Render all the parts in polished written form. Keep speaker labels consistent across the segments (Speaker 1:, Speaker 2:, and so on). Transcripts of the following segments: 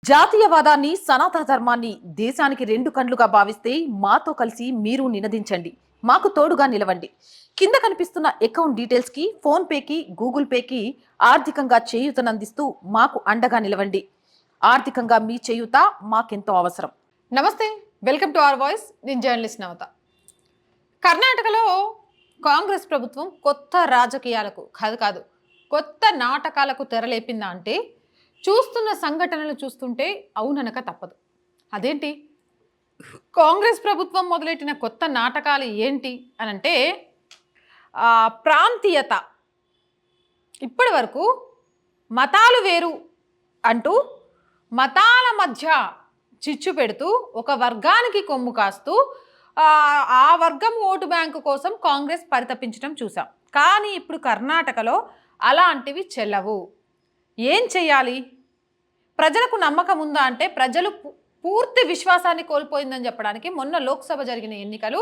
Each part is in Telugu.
Speaker 1: జాతీయవాదాన్ని సనాతన ధర్మాన్ని దేశానికి రెండు కండ్లుగా భావిస్తే మాతో కలిసి మీరు నినదించండి, మాకు తోడుగా నిలవండి. కింద కనిపిస్తున్న అకౌంట్ డీటెయిల్స్ కి, ఫోన్ పేకి, గూగుల్ పేకి ఆర్థికంగా చేయూతనందిస్తూ మాకు అండగా నిలవండి. ఆర్థికంగా మీ చేయూత మాకెంతో అవసరం.
Speaker 2: నమస్తే, వెల్కమ్ టు అవర్ వాయిస్. నేను జర్నలిస్ట్ నవత. కర్ణాటకలో కాంగ్రెస్ ప్రభుత్వం కొత్త రాజకీయాలకు కాదు కొత్త నాటకాలకు తెరలేపిందా అంటే చూస్తున్న సంఘటనలు చూస్తుంటే అవుననక తప్పదు. అదేంటి, కాంగ్రెస్ ప్రభుత్వం మొదలెట్టిన కొత్త నాటకాలు ఏంటి అని అంటే ప్రాంతీయత. ఇప్పటి వరకు మతాలు వేరు అంటూ మతాల మధ్య చిచ్చు పెడుతూ ఒక వర్గానికి కొమ్ము కాస్తూ ఆ వర్గం ఓటు బ్యాంకు కోసం కాంగ్రెస్ పరితపించడం చూసాం. కానీ ఇప్పుడు కర్ణాటకలో అలాంటివి చెల్లవు. ఏం చేయాలి? ప్రజలకు నమ్మకం ఉందా అంటే ప్రజలు పూర్తి విశ్వాసాన్ని కోల్పోయిందని చెప్పడానికి మొన్న లోక్సభ జరిగిన ఎన్నికలు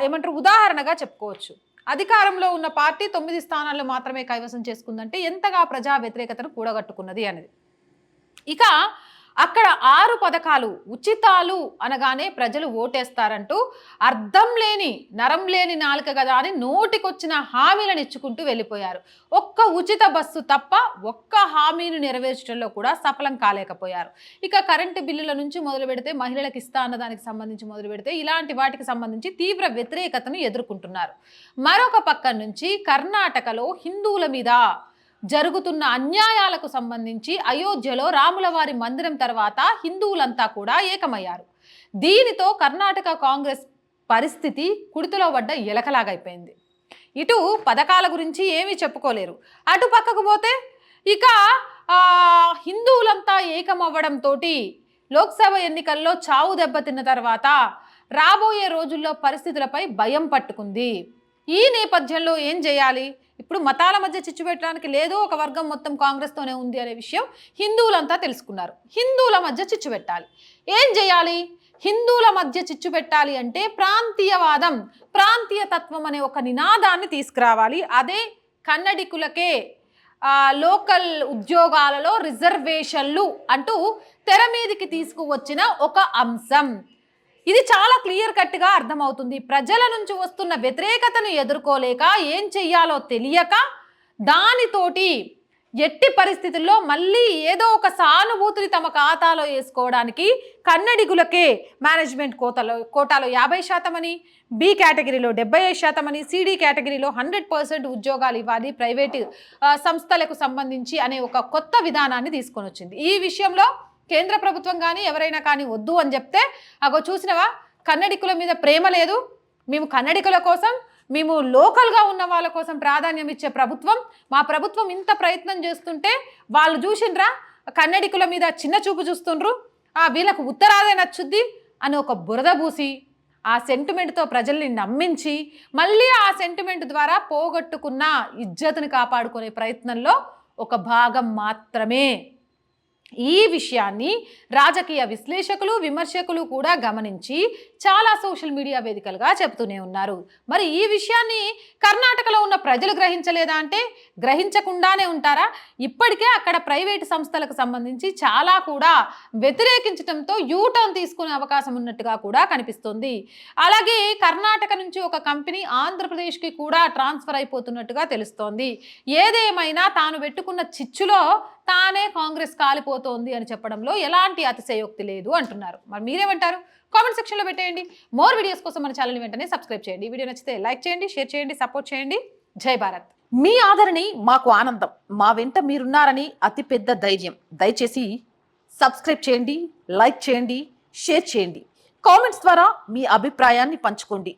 Speaker 2: ఏమంటారు ఉదాహరణగా చెప్పుకోవచ్చు. అధికారంలో ఉన్న పార్టీ 9 స్థానాల్లో మాత్రమే కైవసం చేసుకుందంటే ఎంతగా ప్రజా వ్యతిరేకతను కూడగట్టుకున్నది అనేది. ఇక అక్కడ 6 పథకాలు ఉచితాలు అనగానే ప్రజలు ఓటేస్తారంటూ అర్థం లేని నరం లేని నాలుక కదా అని నోటికొచ్చిన హామీలను ఇచ్చుకుంటూ వెళ్ళిపోయారు. ఒక్క ఉచిత బస్సు తప్ప ఒక్క హామీని నెరవేర్చడంలో కూడా సఫలం కాలేకపోయారు. ఇక కరెంటు బిల్లుల నుంచి మొదలు పెడితే మహిళలకు ఇస్తా అన్న దానికి సంబంధించి మొదలు పెడితే ఇలాంటి వాటికి సంబంధించి తీవ్ర వ్యతిరేకతను ఎదుర్కొంటున్నారు. మరొక పక్క నుంచి కర్ణాటకలో హిందువుల మీద జరుగుతున్న అన్యాయాలకు సంబంధించి అయోధ్యలో రాములవారి మందిరం తర్వాత హిందువులంతా కూడా ఏకమయ్యారు. దీనితో కర్ణాటక కాంగ్రెస్ పరిస్థితి కుడితిలో పడ్డ ఎలకలాగైపోయింది. ఇటు పథకాల గురించి ఏమీ చెప్పుకోలేరు, అటు పక్కకు పోతే ఇక హిందువులంతా ఏకమవ్వడంతో లోక్సభ ఎన్నికల్లో చావు దెబ్బతిన్న తర్వాత రాబోయే రోజుల్లో పరిస్థితులపై భయం పట్టుకుంది. ఈ నేపథ్యంలో ఏం చేయాలి? ఇప్పుడు మతాల మధ్య చిచ్చు పెట్టడానికి లేదు, ఒక వర్గం మొత్తం కాంగ్రెస్తోనే ఉంది అనే విషయం హిందువులంతా తెలుసుకున్నారు. హిందువుల మధ్య చిచ్చు పెట్టాలి. ఏం చేయాలి? హిందువుల మధ్య చిచ్చు పెట్టాలి అంటే ప్రాంతీయవాదం, ప్రాంతీయ తత్వం అనే ఒక నినాదాన్ని తీసుకురావాలి. అదే కన్నడికులకే లోకల్ ఉద్యోగాలలో రిజర్వేషన్లు అంటూ తెర మీదికి తీసుకువచ్చిన ఒక అంశం. ఇది చాలా క్లియర్ కట్గా అర్థమవుతుంది. ప్రజల నుంచి వస్తున్న వ్యతిరేకతను ఎదుర్కోలేక ఏం చెయ్యాలో తెలియక దానితోటి ఎట్టి పరిస్థితుల్లో మళ్ళీ ఏదో ఒక సానుభూతిని తమ ఖాతాలో వేసుకోవడానికి కన్నడిగులకే మేనేజ్మెంట్ కోటాలో 50% అని, బి కేటగిరీలో 75% అని, సిడి కేటగిరీలో 100% ఉద్యోగాలు ఇవ్వాలి ప్రైవేటు సంస్థలకు సంబంధించి అనే ఒక కొత్త విధానాన్ని తీసుకొని వచ్చింది. ఈ విషయంలో కేంద్ర ప్రభుత్వం కానీ ఎవరైనా కానీ వద్దు అని చెప్తే అగో చూసినవా, కన్నడికుల మీద ప్రేమ లేదు, మేము కన్నడికుల కోసం, మేము లోకల్గా ఉన్న వాళ్ళ కోసం ప్రాధాన్యం ఇచ్చే ప్రభుత్వం, మా ప్రభుత్వం ఇంత ప్రయత్నం చేస్తుంటే వాళ్ళు చూసిండ్రా కన్నడికుల మీద చిన్న చూపు చూస్తుండ్రు, వీళ్ళకు ఉత్తరాదే నచ్చుద్ది అని ఒక బురద పూసి ఆ సెంటిమెంట్తో ప్రజల్ని నమ్మించి మళ్ళీ ఆ సెంటిమెంట్ ద్వారా పోగొట్టుకున్న ఇజ్జతుని కాపాడుకునే ప్రయత్నంలో ఒక భాగం మాత్రమే. ఈ విషయాన్ని రాజకీయ విశ్లేషకులు, విమర్శకులు కూడా గమనించి చాలా సోషల్ మీడియా వేదికలుగా చెబుతూనే ఉన్నారు. మరి ఈ విషయాన్ని కర్ణాటకలో ఉన్న ప్రజలు గ్రహించలేదా అంటే గ్రహించకుండానే ఉంటారా? ఇప్పటికే అక్కడ ప్రైవేటు సంస్థలకు సంబంధించి చాలా కూడా వ్యతిరేకించడంతో యూటర్న్ తీసుకునే అవకాశం ఉన్నట్టుగా కూడా కనిపిస్తుంది. అలాగే కర్ణాటక నుంచి ఒక కంపెనీ ఆంధ్రప్రదేశ్కి కూడా ట్రాన్స్ఫర్ అయిపోతున్నట్టుగా తెలుస్తోంది. ఏదేమైనా తాను పెట్టుకున్న చిచ్చులో తానే కాంగ్రెస్ కాలిపోతోంది అని చెప్పడంలో ఎలాంటి అతిశయోక్తి లేదు అంటున్నారు. మరి మీరేమంటారు? కామెంట్ సెక్షన్లో పెట్టేయండి. మోర్ వీడియోస్ కోసం మన ఛానల్ని వెంటనే సబ్స్క్రైబ్ చేయండి. వీడియో నచ్చితే లైక్ చేయండి, షేర్ చేయండి, సపోర్ట్ చేయండి. జై భారత్.
Speaker 1: మీ ఆదరణి మాకు ఆనందం, మా వెంట మీరున్నారని అతిపెద్ద ధైర్యం. దయచేసి సబ్స్క్రైబ్ చేయండి, లైక్ చేయండి, షేర్ చేయండి, కామెంట్స్ ద్వారా మీ అభిప్రాయాన్ని పంచుకోండి.